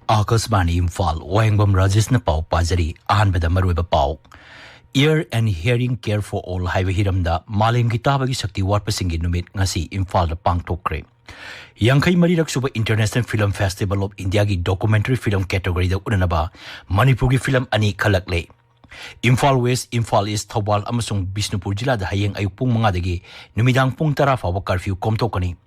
Akasbani Imphal, Wahengbam Rajesh na pau pajari, ahanbada maruiba pau. Ear and Hearing Care for All Highway Hiramda, Malim Gitabagi Sakti Watpasingi Numit, Ngasi, Imphal the Pangtokre. Yankai Marirak Suba International Film Festival of India gi documentary film category the Unanaba, Manipuri film Ani Kalakle. Imphal West, Imphal East, Thawal, Amasung, Bishnupur Jila, the Hayang Ayupung Mangadagi, Numidang Pung Tarafa, Curfew, Komtokani.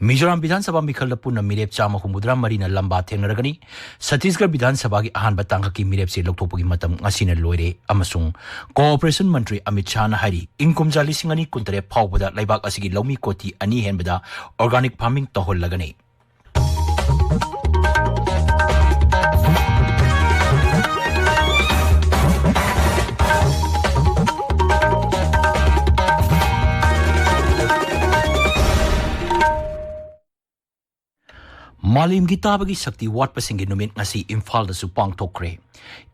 Mizoram Bidhan Sabha Mikhala Puna Mirep Chama Humudra Marina Lamba Tenaragani, Satisgar Bidhan Sabha Ahan Batangaki Mirep Se Loktopugi Matam Asina Loire, Amasung, Cooperation Mantri Amit Chana Hari, Inkumza Lisingani Kuntare Pawada, Laibak Asigi Lomi Koti, Ani Henbada, Organic Farming Tohol Lagani. Malim Gitabagi Sakti Watpasingi Numit Nasi Imphal the Supang Tokre.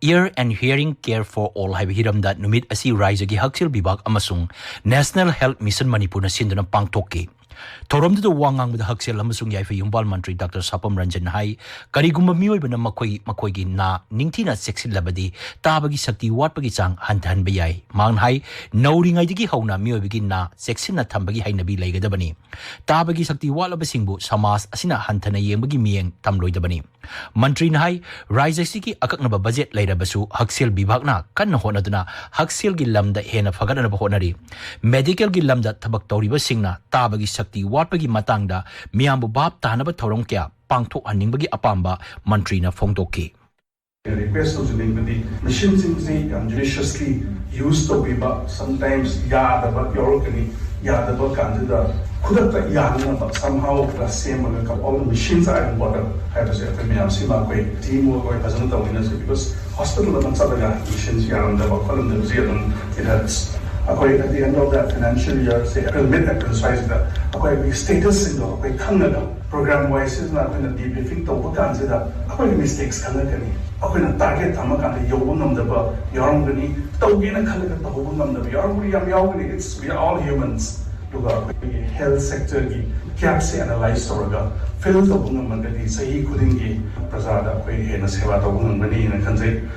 Ear and Hearing Care for All Highway Hiramda Numit Asi Raizagi Haksil Bibak Amasung National Health Mission Manipur na Sindana Pang Toke. Thorom the Wangang with the Haksil Amasung Yaifa Yumbal Mantri Dr. Sapam Ranjan Hai, Kariguma Muibana Makoigi na Ningtina Sexy Labadi, Tabagi Sakti Watpagisang Hantan Bayai, Mang Hai, Nauring Idigi Hona Muibigin na Sexina Tambagi Hainabi Lagadabani. Tabagi Sakti Walabasingbu, Samas Asina Hantana Yemagi Mieng Tamloidabani. Mantri Nahai, Raizasiki Akaknaba budget later Basu, Haksil Bibakna, Kan Honaduna, Haksil Gilamda Hena Fagana Honari, Medical Gilamda Tabaktori Basingna, Tabagi Sakti Watpagi Matangda, Miambu Bab Tanaba Torongkia, Pangto Aningbagi Apamba, Mantrina Fongtoki. The request of the machines judiciously used to be, but sometimes the bureaucracy, the book and the Kudata but somehow the same all the machines are important. I have to say, teamwork or doesn't because hospital machines it hurts. At the end of that financial year, say, mid-exercise the status in the program wise is not going to be debriefing to consider mistakes. Target we are all humans. Health sector gaps analyze fill the Bungamandi, say he couldn't give Prasada, and a Seva Bungamani in a country.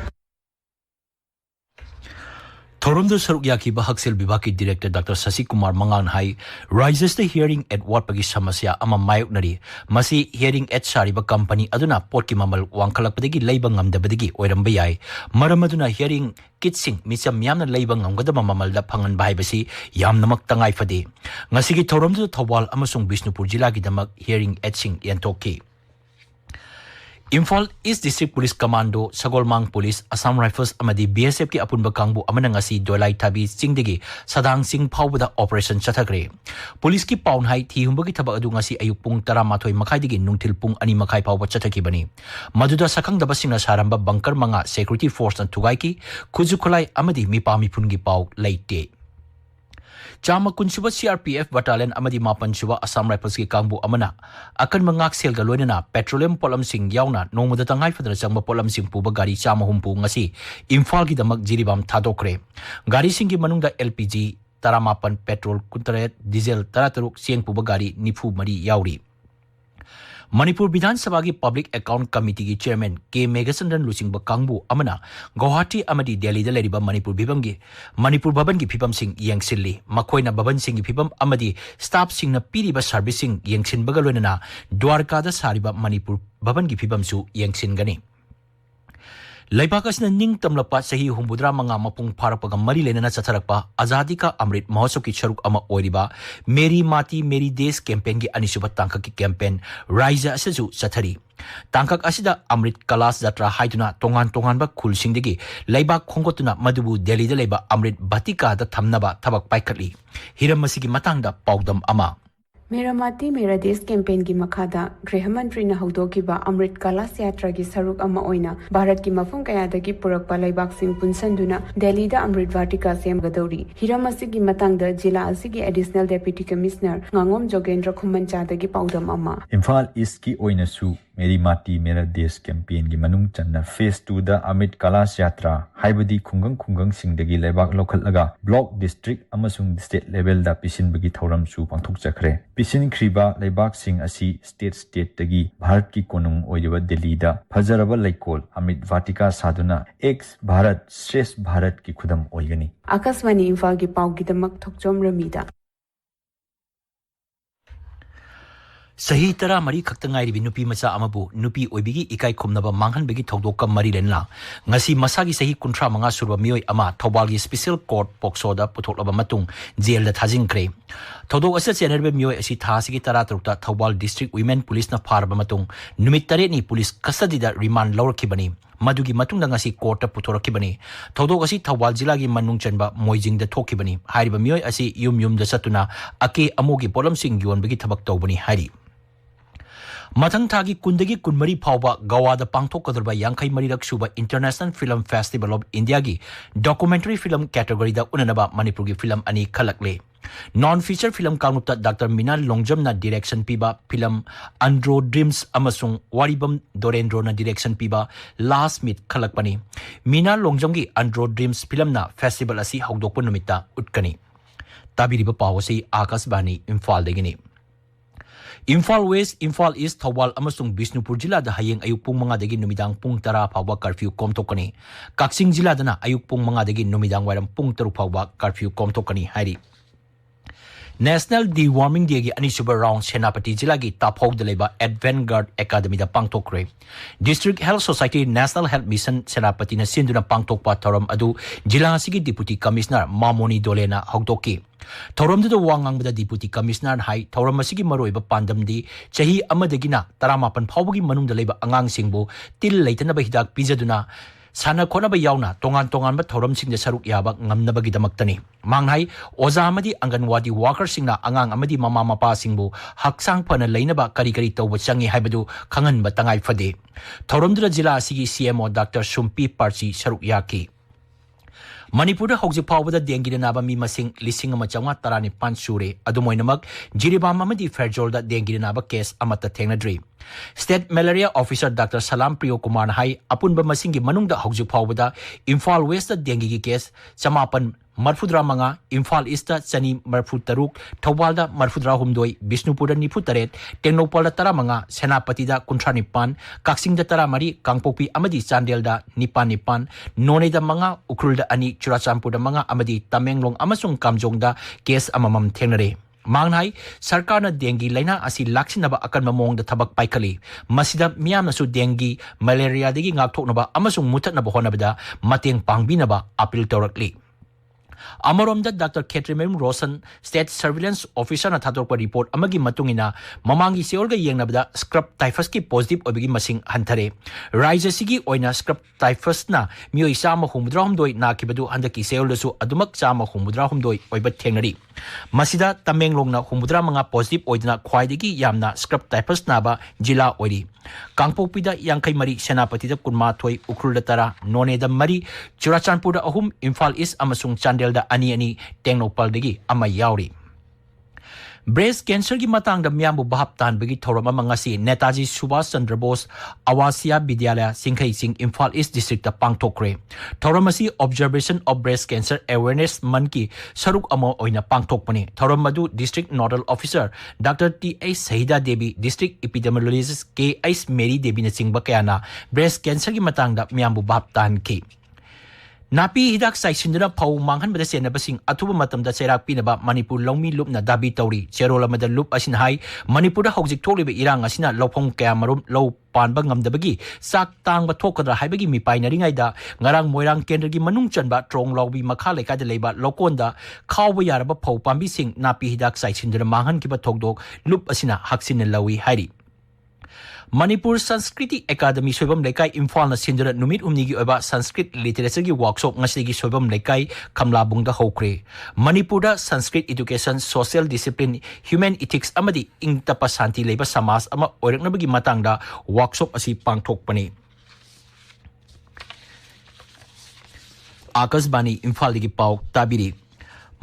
Toronto Sarukyaki Bahaksil Bibaki Director Dr. Sasi Kumar Mangan Hai rises the hearing at Watpagi Samasya Ama Mayuknari, Masi hearing at Sariba Company Aduna Porki Mamal Wankalapadi Labangam the Badigi Orambayai, Maramaduna hearing Kitsing, Misa Miamna Labangam Gadama Mamal Pangan Baibasi, Yamnamak Tangai Fadi. Ngasigi Toronto Tawal Amasung Bishnupur Jilagi Damak hearing at Sing Yantoki. Imphal East District Police Commando, Sagolmang Police, Assam Rifles, Amadi BSF ki Apunba Kangbu Amanangasi Dolai Tabi Singdigi, Sadang Sing Pau with the Operation Chatagre. Police ki Paun Hai, Tihumbagi Taba Adungasi Ayupung Taramatoi Makaidigi Nungtilpung Ani Makai Pau Chatakibani. Maduda Sakang Dabasina Saramba Bunker Manga Security Force and Tugaiki, Kuzukulai Amadi Mipami Pungi Pau Late. Chama Kunsuba CRPF Battalion Amadi Mapan Suba Assam Rifles ki Kangbu Amana akan mengaksil galonina petroleum polam sing yauna nongmuda tangai fadra sangma polam sing puba gari chama humpu ngasi Imphal ki damak jiribam thadokre gari sing ki manungda LPG taramapan petrol kuntaret diesel tarataruk siang puba gari nifu mari yauri. Manipur Bidhan Sabha Public Account Committee Chairman K. Megasandran Lusing Bakangbu Amana, Guwahati Amadi Delhi the Ladiba Manipur Bibamgi, Manipur Babangi Pipam Sing Yang Silli, Makoina Baban Sing Pipam Amadi, Staff Sing na Piriba Servicing Yang Sin Bagalona, Dwarka the Sariba Manipur Babangi Pipam Su Yang Sin Gani. Laibakas na ning tamlapa sahi humbudra mga mapung parapaga marilena na satarakpa azadi ka amrit mahosok ki charuk ama oiriba Meri Mati Meri Des campaign gi anisuba tangkak ki campaign Rise asazu sathari tangkak asida amrit kalas jatra haiduna tongan ba khulsingdegi laibak khongotuna madubu Delhi da leba amrit batika da thamnaba thabak paikhatli hiram masigi matangda paudam ama Meramati Merades campaign ki makhada Grihamantri na haudokiba Amrit Kalas Yatra ki saruk ama oina Bharat ki mafung kayadagi purakpa laibak sing punsanduna Delhi da Amrit Vatika sem gadori Hiramasi ki matangda jila asigi additional deputy commissioner Ngangom Jogendra Khumanchadagi paudam ama Imphal East ki oina su मेरी माटी मेरा देश campaign की मनुंग चन्ना phase 2 दा अमित कलाश यात्रा हाइबदी खुंगंग खुंगंग सिंगदगी लेबाक लोखलगा block district अमसुंग state level दा पिसिनबगी थौरम सु पांथोक चखरे पिसिन खरिबा लेबाक सिंग असि स्टेट तगी भारत की कोनुंग ओइदबा दिल्ली दा फजरबा लेकोल अमित वाटिका साधुना एक्स भारत श्रेष्ठ भारत की खुदम ओइगनी आकाशवाणी इम्फाल की पाउगिदमक थोकचोम रमीदा सही तरह मरी खक्तंगाई नुपी मचा अमबु नुपी ओइबिगी इकाई खुमनबा मांगहनबगी थौदोक मरी लेनला ngasi masagi sahi kuntra manga surba mioi ama thobal gi special court pokso da puthokaba matung jail da thajingkre thodok asa chenerbe mioi asi thasigi tara trukta thobal district women police na pharba matung numit tare ni police custody da remand lawrkibani madugi matung da ngasi court ta puthorakibani thodok asi thobal jila gi manung chanba moijing da thokibani hariba mioi asi yum da satuna ake amogi polam sing yonbagi thabak tawbani hari मथंग थागी कुंदगी कुनमरी फावबा गवादा पांगथोकदरबा यांखै मरीरक सुबा international film festival of India की documentary film category दा उननबा मणिपुर की film अनि खलकले non feature film कांगुप्ता डॉक्टर मीना लोंगजम ना डायरेक्शन पीबा फिल्म अंड्रो ड्रीम्स अमसुंग वारिबम दोरेंद्रो ना डायरेक्शन पीबा लास्ट मिट खलकपनी मीना लोंगजम की अंड्रो ड्रीम्स फिल्म ना फेस्टिवल असी हौदोकप नुमिता उटकनी ताबिरिबा पावसी आकाशवाणी इम्फाल देगिनी Imphal West, Imphal East, Thawal amasung Bisnupur Jilla da hayeng ayuk pung mga dagi numidang pung tara phawa curfew komtokani. Kaksing Jilla da na ayuk pung mga dagi numidang wairam pung taru phawa curfew komtokani hairi. National Deworming Day gi ani super round Senapati Jilla gi taphog daleba Advent Guard Academy da pangtokre. District Health Society National Health Mission Senapati na sinduna pangtokpa thoram adu Jilla sigi Deputy Commissioner Mamoni Dolena hogdoki. थौरम द वांगांग द deputy commissioner हाई थौरम मसिगी मरोइब पांदम दी चही अमदगिना 18 फावगी मनुंग द लेबा अंगांग सिंगबो तिल लेतनबा हिदाक पिजदुना साना खोनबा यावना तोंगान तोंगान बा थौरम सिंग द सरुक याबा ngamnabagi damaktani manghai oza amadi anganwadi worker singna angang amadi mama mapa singbu haksang phana leinaba kari kari tawba changi haibadu khangan ba tangai fade थौरम द जिला असigi CMO Dr. Sumpi Parchi saruk yaki Manipur hauji pawda dengi da naba mi masing lising ama changa tarani pan sure adumoinamak jiribam amadi ferjol da dengi da naba case amata thengnadri State Malaria Officer Dr. Salam Priyo Kumar hai apunba masingi manung da hauji pawda Imphal West da dengi gi case chamapan Marfudra manga Imphal East da chani marfutaruk Thawal da marfudra humdoi Bisnupur da nifutaret Tengnopal da tara manga Senapati da kuntranipan Kaksing da tara mari Kangpopi amadi Chandel da nipan None da manga Ukrul da ani Churachampur da manga amadi Tamenglong amasung Kamjong da case amamam thengnare Mangnai sarkar na dengi laina asi laksinaba akan mamong da tabak paikali masida miyam nasu dengi malaria degi ngakthoknaba amasung mutatnaba honabada mateng pangbinaba appeal tawrakli Amarom da Dr. Ketrimem Rosen State Surveillance Officer na thatorpa report amagi matungina mamangi seolga yengnabada scrub typhus ki positive obigi masing hantare rise sigi oina scrub typhus na mioi sama humudra humdoi na kibadu handaki seoldasu adumak sama humudra humdoi oiba thengnari masida Tamenglong na humudra manga positive oidna khwaidagi yamna scrub typhus na ba jila oiri Kangpopi da yankai mari Senapati da kunma thoi ukrul da tara none da mari Churachandpur da ahum Imphal East amasung Chandel da ani Tengnopal dagi ama yauri Breast cancer ki matang da miyambu bahap tan bagi thorama mangasi Netaji Subhash Chandra Bose Awasiya Vidyalaya Singkhai Singh Imphal East District da pangthokre thoramasi observation of breast cancer awareness month ki saruk amo oina pangthokpani thoramadu district nodal officer Dr. T.S. Sahida Devi district epidemiologist K.S. Mary Devi na singba kayana breast cancer ki matang da miyambu bahap tan ki Napi hidak sai sinduna pau manghan bada sena basing atuba matam da serak pinaba Manipur longmi lup na dabi tauri cherola mada lup asin hai Manipur da hojik tholiba irang asina lopong kaya marum low pan ba ngamdabagi sak tang ba thokadra haibagi mi painari ngai da ngarang moirang kendra gi manung chanba trong lawbi makha leka da leiba lokonda khawba yaraba phau pambi sing napi hidak sai sinduna manghan ki ba thokdok lup asina haksin lawi hairi Manipur Sanskriti Academy Soibam Lekai Imphal na sindura numit umnigi oba Sanskrit literature gi workshop ngasigi Soibam Lekai Kamlabung da hokre Manipur da Sanskrit education social discipline human ethics amadi ingtapa santi leiba samas ama oiraknabagi matang da workshop asi pangthokpani Akasbani Imphal gi pau tabiri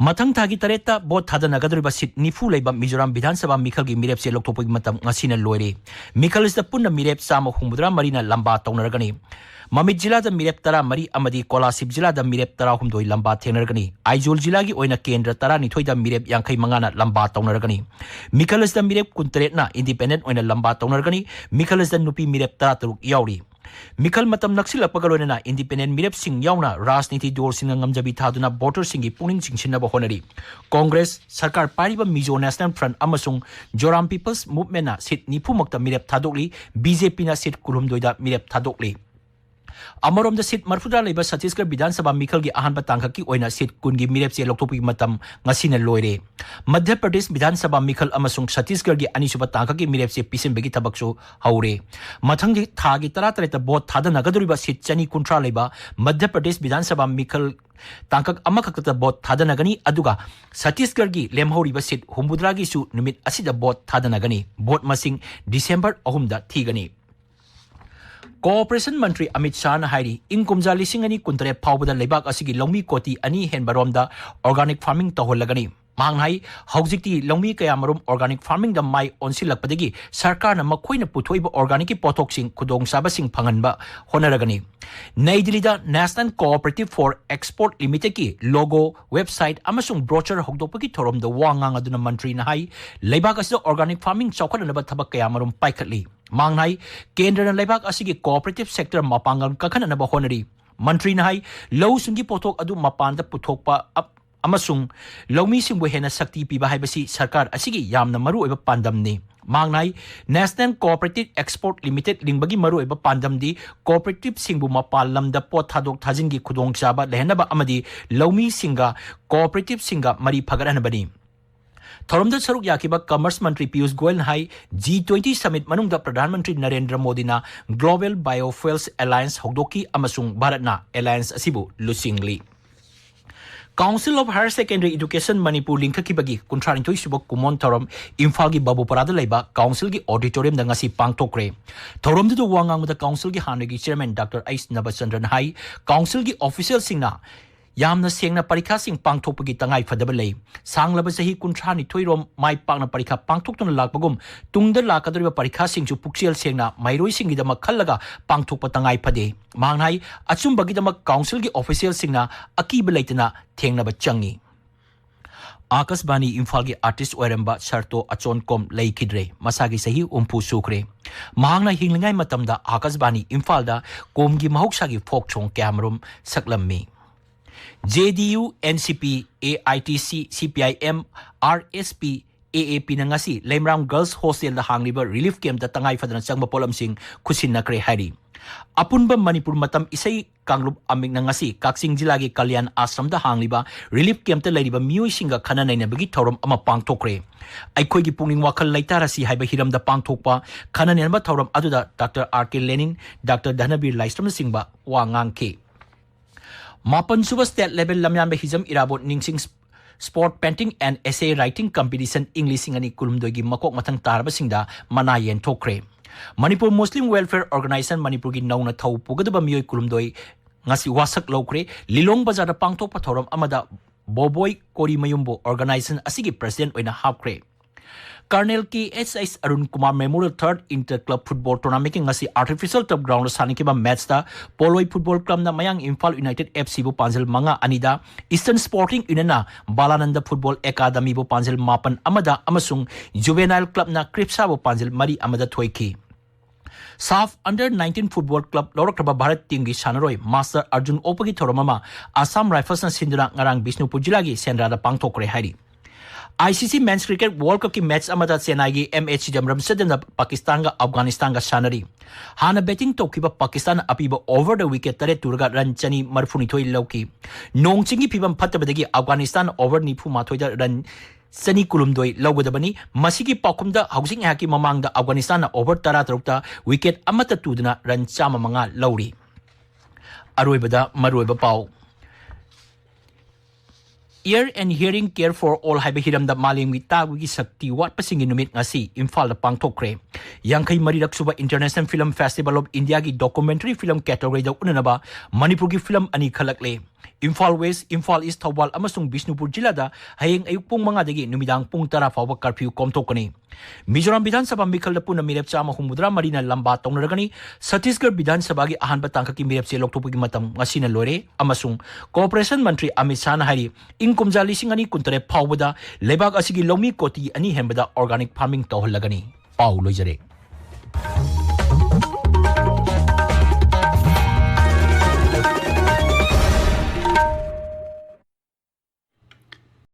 Mathang thagi tareta bot thadanagadriba sit nifu leiba Mizoram Vidhan Sabha Mikhal gi mirep se lokthopagi matam ngasina loire. Mikhal is the punna mirep sama humudra marina lamba taunaragani. Mamit jila da mirep tara mari amadi Kolasib jila da mirep tara humdoi lamba thenaragani. Aizol jila gi oina kendra tara ni thoi da mirep yangkai mangana lamba taunaragani. Mikhal is the mirep kuntret independent oina lamba taunaragani. Mikhal is the nupi mirep tara turuk yauri. Mikhal matam naksil apagaloina na independent mirep sing yauna rajniti dol singa ngamjabi thaduna voter singi puning singsinna ba honari. Congress sarkar pariba Mizo National Front amasung Joram People's Movement na sit nipu makta mirep thadokli BJP na sit kulumdoida mirep thadokli. Amarom the sit marfuda leba Chhattisgarh Vidhan Sabha Mikhal gi ahan batangka ki oina sit kungi mirep se loktopi matam ngasina loire. Madhya Pradesh Vidhan Sabha Mikhal amasung Chhattisgarh gi anisuba tangka ki mirep se pisim begi tabaksu haure. Mathang gi thagi tara tareta bot thada nagaduriba sit chani kuntra leba Madhya Pradesh Vidhan Sabha Mikhal tangkak amakakta bot thada nagani aduga Chhattisgarh gi lemhori ba sit humbudra gi su numit asida bot thada nagani bot masing December 3 da thigani. Cooperation Mantri Amit Shah na hairi ingkumja lising ani kuntre phawbada leibak asigi longmi koti ani henbaromda organic farming toholagani. Manghai haujikti longmi kayamarum organic farming da mai onsilakpadagi sarkar na makhoina puthoiba organic pothok sing khudong saba sing phanganba honaragani. Nai Delhi da National Cooperative for Export Limited ki logo website amasung brochure hokdopagi thorom da wangang aduna mantri na hai leibak asida organic farming chawkhana ba thabak kayamarum paikhatli. Mangnai Kendra na leibak asigi cooperative sector mapangal kakhana na ba honari. Mantri na hai low sungi pothok adu mapanda puthokpa amasung lawmi singbu hena sakti piba haibasi sarkar asigi yamna maru oiba pandamni. Mangnai National Cooperative Export Limited lingbagi maru oiba pandamdi cooperative singbu mapal lamda pot thadok thajingi khudong chaba lehenaba amadi lawmi singa cooperative singa mari phagaranabani. Thoramda saruk yakiba Commerce Mantri Piyush Goyal hai G20 Summit manungda Pradhan Mantri Narendra Modi na Global Biofuels Alliance hokdoki amasung Bharat na Alliance asibu lusingli. Council of Higher Secondary Education Manipur linkakibagi kuntrarinthoi suba kumon thorom Imphal gi babu parada leiba council gi auditorium da ngasi pangthokre. Thorom du wangang da council gi hanagi chairman Dr. Ais Nabachandran hai council gi official singna yamna sengna parikha sing pangthokpagi tangai phadaba lei. Sanglaba sahi kuntrani thoirom mai pakna parikha pangthokton lakpagum tungda lakadriba parikha singchu puksial sengna mairoi singi dama khallaga pangthokpa tangai phade. Mangnai achumbagi dama council gi official singna akiba leitana thengnaba changi. Akasbani Imphal gi artist oiramba Sarto Achonkom leikidre masagi sahi umpu sukre. Mahangna hinglingai matamda Akasbani Imphal da komgi mahoksagi folk chong camrum saklammi. JDU, NCP, AITC, CPIM, RSP, AAP na ngasi Lemram Girls Hostel da hangliba relief camp da tangay fadana changba polam sing kusin na kre hari. Apunba Manipur matam isay kanglub aming na ngasi Kaksing Jilagi Kalyan Ashram da hangliba relief camp da layriba miyoy singa kananay na bagi thorom ama pangtokre. Ay koy gi pungning wakal laytara si hayba hiram da pangtokpa kananay ba thorom aduda Dr. R.K. Lenin, Dr. Dhanabir Laistram singba wangang ke. Mapan suba state level lamyan hizam irabot ningsing sport painting and essay writing competition English ingani kulumdogi makok matang tarba singda manayen tokre. Manipur Muslim Welfare Organization Manipur gi nauna thau pugadaba miyoy kulumdoi ngasi wasak lokre Lilong Bazar da pangtok pathoram amada Boboy Kori Mayumbo Organization asigi president oina hapkre. Colonel KSS Arun Kumar Memorial Third Inter-Club Football Tournament ngasi artificial turf ground sanikiba match da Poloi Football Club na mayang Imphal United FC bu panjel manga anida Eastern Sporting Union na Balananda Football Academy bu panjel mapan amada amasung Juvenile Club na Kripsa bu panjel mari amada thoiki. SAF Under 19 Football Club Lorokraba Bharat Team gi Sanaroi Master Arjun Opagi Thoromama Assam Rifles na sinduna ngarang Bishnupur Jila gi Sendra da pangthokre hari. ICC Men's Cricket World Cup ki match amata Chennai gi MH Jamram Sedna Pakistan ga Afghanistan ga sanari. Hana betting tokiba Pakistan apiba over the wicket tare turga run chani marfuni thoi lauki. Nong chingi pibam phatabadagi Afghanistan over nipu mathoi da run Sani kulumdoi laugadabani masigi pakumda housing haki mamang da Afghanistan na over tara tarukta wicket amata tudna run chama manga lauri. Aroibada maroiba pau. Ear and Hearing Care for All haiba hiramda maling witawi sakti wat pasingin numit ngasi Imphal da pangtokre. Yangkai marirak suba International Film Festival of India gi documentary film category da unanaba Manipur gi film ani khalakle. Imphal West, Imphal East Thawbal amasung Bishnupur jilada hayeng ayuk pung mga dagi numidang pung tara fawba curfew komtokani. Mizoram Bidhan Sabha Mikhal da puna mirep chama humudra marina lamba tongnaragani Chhattisgarh Bidhan Sabha gi ahan batangka ki mirep se loktopugi matam ngasina lore amasung Cooperation Mantri Amit Shah na hari ingkumja lising ani kuntare phawbada lebak asigi lomi koti ani hembada organic farming tawhallagani. Pau loijare.